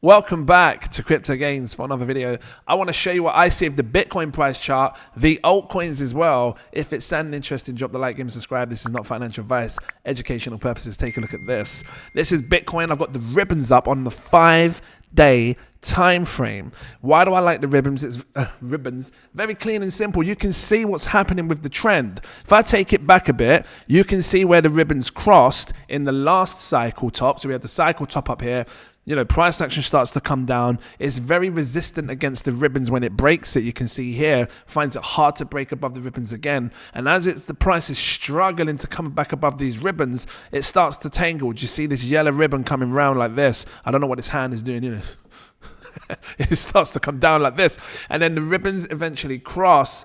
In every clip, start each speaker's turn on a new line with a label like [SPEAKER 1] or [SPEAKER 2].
[SPEAKER 1] Welcome back to Cryptogains for another video. I want to show you what I see of the Bitcoin price chart, the altcoins as well. If it's sounding interesting, drop the like, give me subscribe. This is not financial advice, educational purposes. Take a look at this. This is Bitcoin. I've got the ribbons up on the 5-day time frame. Why do I like the ribbons? It's ribbons, very clean and simple. You can see what's happening with the trend. If I take it back a bit, you can see where the ribbons crossed in the last cycle top. So we had the cycle top up here. You know, price action starts to come down. It's very resistant against the ribbons when it breaks it. You can see here, finds it hard to break above the ribbons again. And as the price is struggling to come back above these ribbons, it starts to tangle. Do you see this yellow ribbon coming round like this? I don't know what this hand is doing, you know. It starts to come down like this. And then the ribbons eventually cross,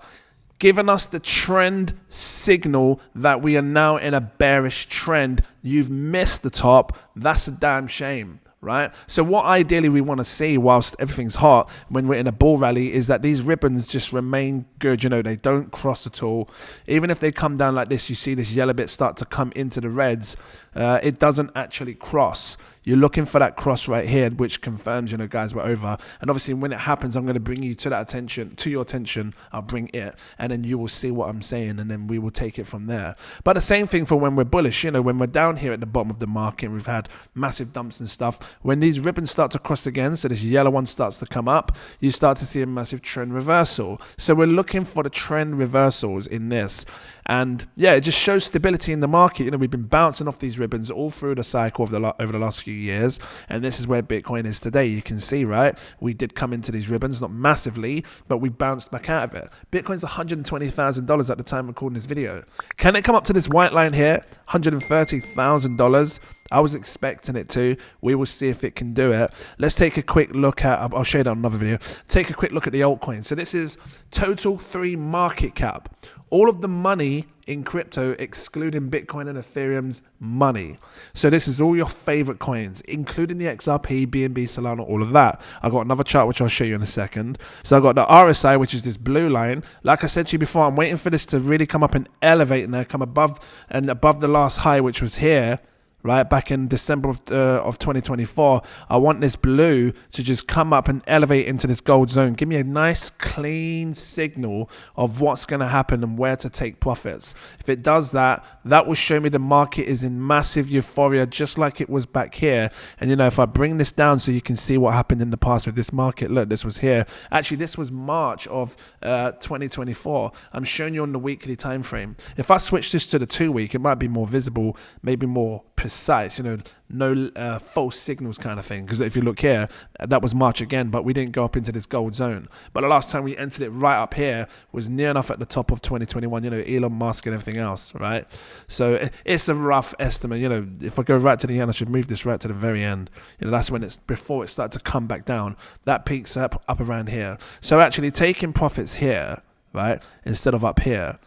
[SPEAKER 1] giving us the trend signal that we are now in a bearish trend. You've missed the top. That's a damn shame. Right? So what ideally we want to see whilst everything's hot when we're in a bull rally is that these ribbons just remain good. You know, they don't cross at all. Even if they come down like this, you see this yellow bit start to come into the reds. It doesn't actually cross. You're looking for that cross right here, which confirms, you know, guys, we're over. And obviously when it happens, I'm going to bring you to that attention, to your attention. I'll bring it, and then you will see what I'm saying, and then we will take it from there. But the same thing for when we're bullish, you know, when we're down here at the bottom of the market, we've had massive dumps and stuff. When these ribbons start to cross again, so this yellow one starts to come up, you start to see a massive trend reversal. So we're looking for the trend reversals in this. And yeah, it just shows stability in the market. You know, we've been bouncing off these ribbons all through the cycle of over the last few years. And this is where Bitcoin is today. You can see, right? We did come into these ribbons, not massively, but we bounced back out of it. Bitcoin's $120,000 at the time of recording this video. Can it come up to this white line here? $130,000. I was expecting it to. We will see if it can do it. Let's take a quick look at, I'll show you that on another video. Take a quick look at the altcoin. So this is total 3 market cap. All of the money in crypto, excluding Bitcoin and Ethereum's money. So this is all your favorite coins, including the XRP, BNB, Solana, all of that. I've got another chart, which I'll show you in a second. So I've got the RSI, which is this blue line. Like I said to you before, I'm waiting for this to really come up and elevate and come above the last high, which was here. Right, back in December of 2024, I want this blue to just come up and elevate into this gold zone. Give me a nice clean signal of what's going to happen and where to take profits. If it does that, that will show me the market is in massive euphoria, just like it was back here. And you know, if I bring this down so you can see what happened in the past with this market, look, this was here. Actually, this was March of 2024. I'm showing you on the weekly time frame. If I switch this to the 2-week, it might be more visible, maybe more precise, you know, no false signals kind of thing. Because if you look here, that was March again, but we didn't go up into this gold zone. But the last time we entered it right up here was near enough at the top of 2021, you know, Elon Musk and everything else, right? So it's a rough estimate. You know, if I go right to the end, I should move this right to the very end. You know, that's when it's before it started to come back down. That peaks up around here. So actually taking profits here, right, instead of up here.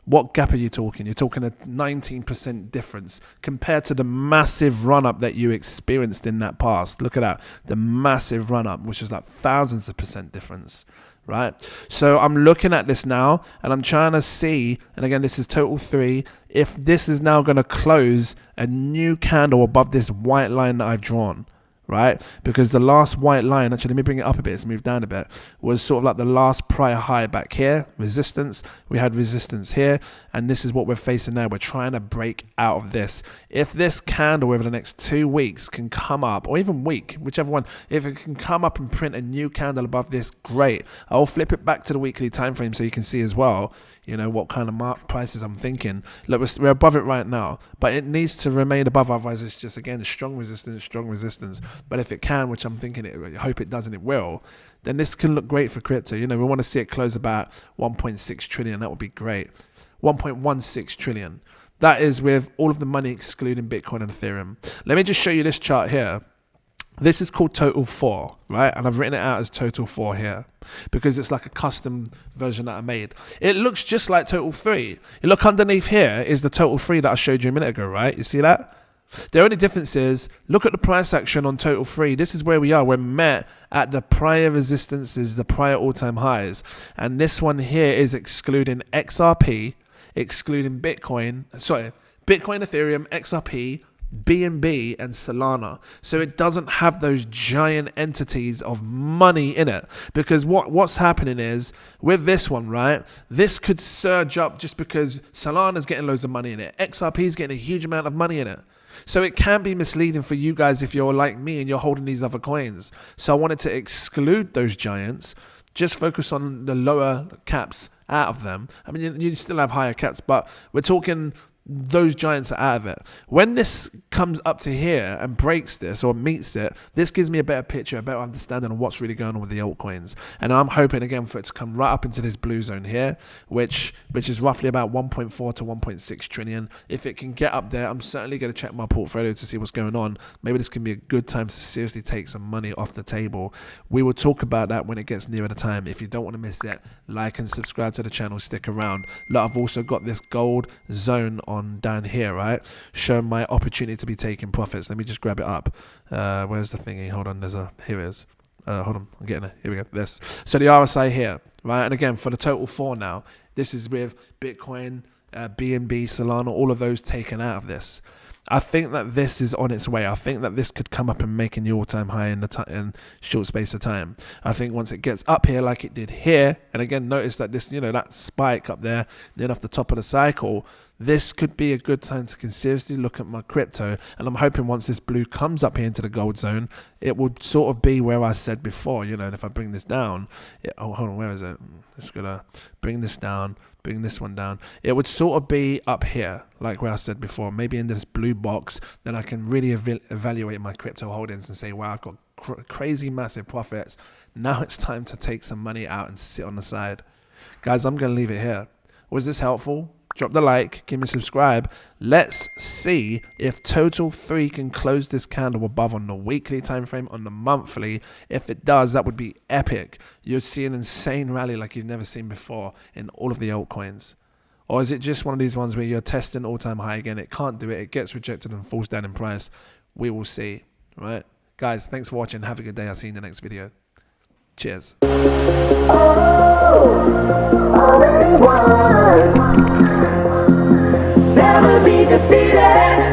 [SPEAKER 1] What gap are you talking? You're talking a 19% difference compared to the massive run-up that you experienced in that past. Look at that, the massive run-up, which is like thousands of percent difference, right? So I'm looking at this now, and I'm trying to see, and again, this is total 3, if this is now going to close a new candle above this white line that I've drawn. Right, because the last white line, actually let me bring it up a bit, it's moved down a bit, was sort of like the last prior high back here, resistance. We had resistance here, and this is what we're facing now. We're trying to break out of this. If this candle over the next 2 weeks can come up, or even week, whichever one, if it can come up and print a new candle above this, great. I'll flip it back to the weekly time frame so you can see as well, you know, what kind of prices I'm thinking. Look, we're above it right now, but it needs to remain above, otherwise it's just, again, strong resistance. But if it can, which I'm thinking, I hope it does and it will, then this can look great for crypto. You know, we want to see it close about 1.6 trillion. That would be great. 1.16 trillion. That is with all of the money excluding Bitcoin and Ethereum. Let me just show you this chart here. This is called Total 4, right? And I've written it out as Total 4 here because it's like a custom version that I made. It looks just like Total 3. You look underneath here is the Total 3 that I showed you a minute ago, right? You see that? The only difference is, look at the price action on Total 3. This is where we are. We're met at the prior resistances, the prior all-time highs. And this one here is excluding XRP, excluding Bitcoin, Bitcoin, Ethereum, XRP, BNB and Solana. So it doesn't have those giant entities of money in it. Because what's happening is, with this one, right, this could surge up just because Solana's getting loads of money in it. XRP's getting a huge amount of money in it. So it can be misleading for you guys if you're like me and you're holding these other coins. So I wanted to exclude those giants, just focus on the lower caps out of them. I mean, you still have higher caps, but we're talking those giants are out of it. When this comes up to here and breaks this or meets it, this gives me a better picture, a better understanding of what's really going on with the altcoins. And I'm hoping again for it to come right up into this blue zone here, which is roughly about 1.4 to 1.6 trillion. If it can get up there, I'm certainly going to check my portfolio to see what's going on. Maybe this can be a good time to seriously take some money off the table. We will talk about that when it gets nearer the time. If you don't want to miss it, like and subscribe to the channel, stick around. Look, I've also got this gold zone on down here, right, showing my opportunity to be taking profits. Let me just grab it up. Where's the thingy? Hold on, here it is. Hold on, I'm getting it. Here we go. This. So the RSI here, right, and again for the total 4 now. This is with Bitcoin, BNB, Solana, all of those taken out of this. I think that this is on its way. I think that this could come up and make a new all-time high in short space of time. I think once it gets up here like it did here, and again, notice that this, that spike up there, then off the top of the cycle, this could be a good time to seriously look at my crypto. And I'm hoping once this blue comes up here into the gold zone, it would sort of be where I said before, and if I bring this down, hold on, where is it? Just gonna bring this down, bring this one down. It would sort of be up here, like where I said before, maybe in this blue box. Then I can really evaluate my crypto holdings and say, wow, I've got crazy massive profits. Now it's time to take some money out and sit on the side. Guys, I'm gonna leave it here. Was this helpful? Drop the like, give me a subscribe. Let's see if Total 3 can close this candle above on the weekly time frame, on the monthly. If it does, that would be epic. You'd see an insane rally like you've never seen before in all of the altcoins. Or is it just one of these ones where you're testing all-time high again? It can't do it. It gets rejected and falls down in price. We will see, right? Guys, thanks for watching. Have a good day. I'll see you in the next video. Cheers.
[SPEAKER 2] Never be defeated.